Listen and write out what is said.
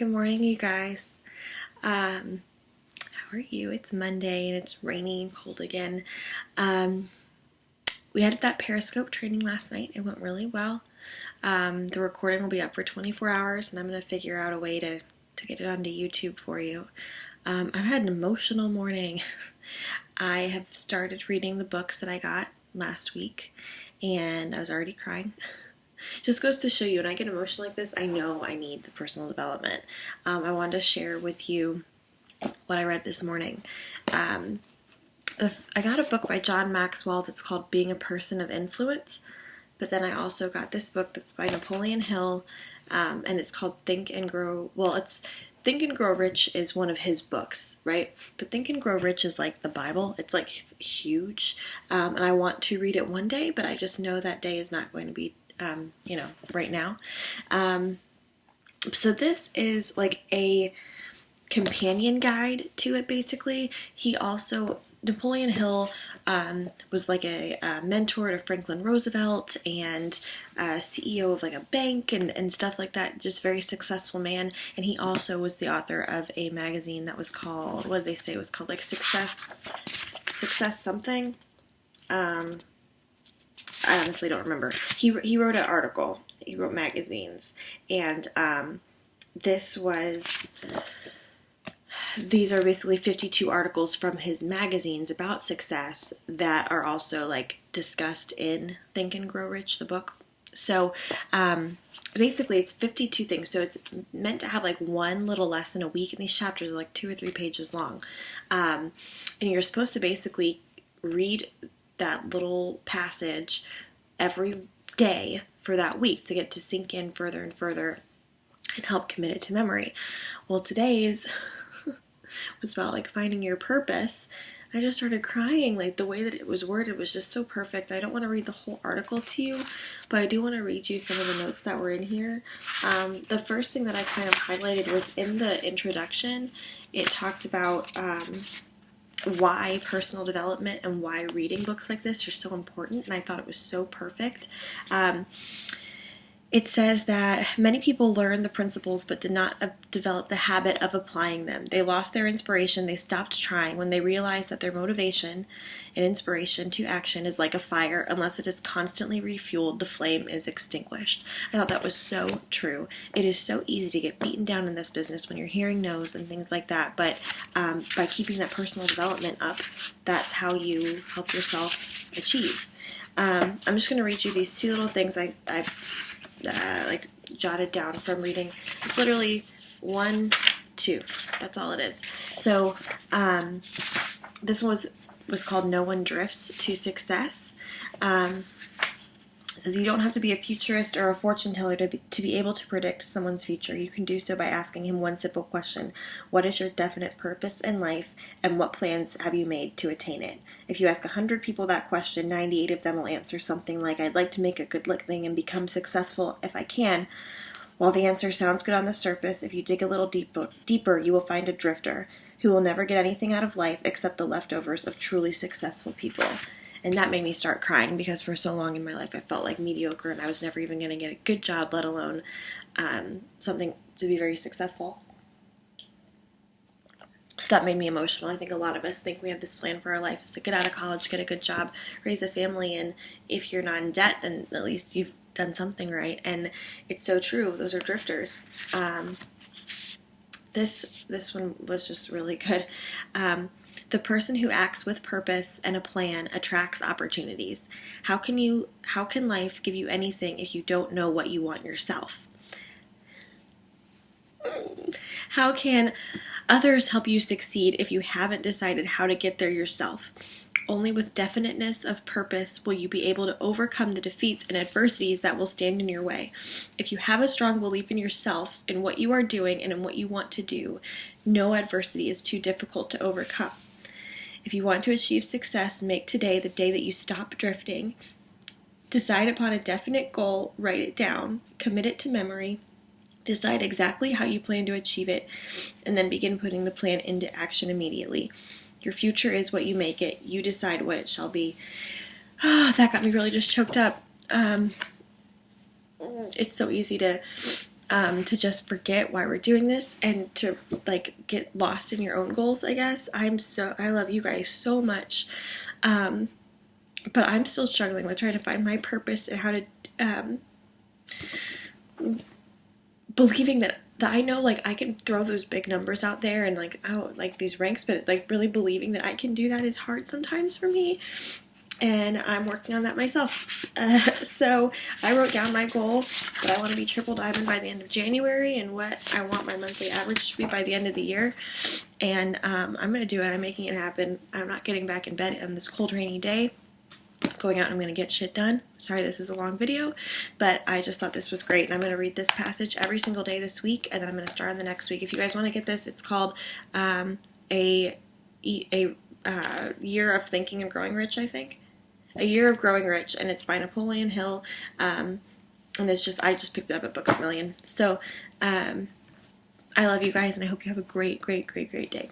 Good morning, you guys. How are you? It's Monday and it's rainy and cold again. We had that Periscope training last night. It went really well. The recording will be up for 24 hours, and I'm going to figure out a way to get it onto YouTube for you. I've had an emotional morning. I have started reading the books that I got last week, and I was already crying. Just goes to show you, when I get emotional like this, I know I need the personal development. I wanted to share with you what I read this morning. I got a book by John Maxwell that's called Being a Person of Influence, but then I also got this book that's by Napoleon Hill, and it's called Think and Grow. Well, it's Think and Grow Rich is one of his books, right? But Think and Grow Rich is like the Bible. It's like huge, and I want to read it one day, but I just know that day is not going to be right now. So this is like a companion guide to it, basically. Napoleon Hill was like a mentor to Franklin Roosevelt and CEO of like a bank and stuff like that. Just very successful man. And he also was the author of a magazine that was called, what did they say? It was called like Success something. I honestly don't remember. He wrote an article. He wrote magazines. And these are basically 52 articles from his magazines about success that are also like discussed in Think and Grow Rich, the book. So basically it's 52 things. So it's meant to have like one little lesson a week, and these chapters are like 2 or 3 pages long. And you're supposed to basically read that little passage every day for that week to get to sink in further and further and help commit it to memory. Well, today's was about like finding your purpose. I just started crying. Like the way that it was worded was just so perfect. I don't want to read the whole article to you, but I do want to read you some of the notes that were in here. The first thing that I kind of highlighted was in the introduction. It talked about why personal development and why reading books like this are so important, and I thought it was so perfect. It says that many people learn the principles but did not develop the habit of applying them. They lost their inspiration. They stopped trying when they realized that their motivation and inspiration to action is like a fire. Unless it is constantly refueled, the flame is extinguished. I thought that was so true. It is so easy to get beaten down in this business when you're hearing no's and things like that. But by keeping that personal development up, that's how you help yourself achieve. I'm just going to read you these 2 little things I've jotted down from reading. It's literally 1, 2. That's all it is. So this one was called No One Drifts to Success. It says you don't have to be a futurist or a fortune teller to be able to predict someone's future. You can do so by asking him one simple question: what is your definite purpose in life, and what plans have you made to attain it? If you ask 100 people that question, 98 of them will answer something like, I'd like to make a good living and become successful if I can. While the answer sounds good on the surface, if you dig a little deeper, you will find a drifter who will never get anything out of life except the leftovers of truly successful people. And that made me start crying, because for so long in my life I felt like mediocre and I was never even going to get a good job, let alone something to be very successful. So that made me emotional. I think a lot of us think we have this plan for our life is to get out of college, get a good job, raise a family, and if you're not in debt, then at least you've done something right. And it's so true. Those are drifters. This one was just really good. The person who acts with purpose and a plan attracts opportunities. How can life give you anything if you don't know what you want yourself? How can others help you succeed if you haven't decided how to get there yourself? Only with definiteness of purpose will you be able to overcome the defeats and adversities that will stand in your way. If you have a strong belief in yourself, in what you are doing, and in what you want to do, no adversity is too difficult to overcome. If you want to achieve success, make today the day that you stop drifting. Decide upon a definite goal, write it down, commit it to memory, decide exactly how you plan to achieve it, and then begin putting the plan into action immediately. Your future is what you make it. You decide what it shall be. That got me really just choked up. It's so easy to to just forget why we're doing this and to like get lost in your own goals, I guess. I love you guys so much. But I'm still struggling with trying to find my purpose and how to, believing that I know like I can throw those big numbers out there and like, oh, like these ranks, but it's like really believing that I can do that is hard sometimes for me. And I'm working on that myself. So I wrote down my goal that I want to be triple diamond by the end of January and what I want my monthly average to be by the end of the year. And I'm going to do it. I'm making it happen. I'm not getting back in bed on this cold, rainy day. Going out and I'm going to get shit done. Sorry this is a long video, but I just thought this was great. And I'm going to read this passage every single day this week, and then I'm going to start on the next week. If you guys want to get this, it's called A Year of Thinking and Growing Rich, I think. A Year of Growing Rich, and it's by Napoleon Hill, and it's just, I just picked it up at Books A Million. So, I love you guys, and I hope you have a great, great, great, great day.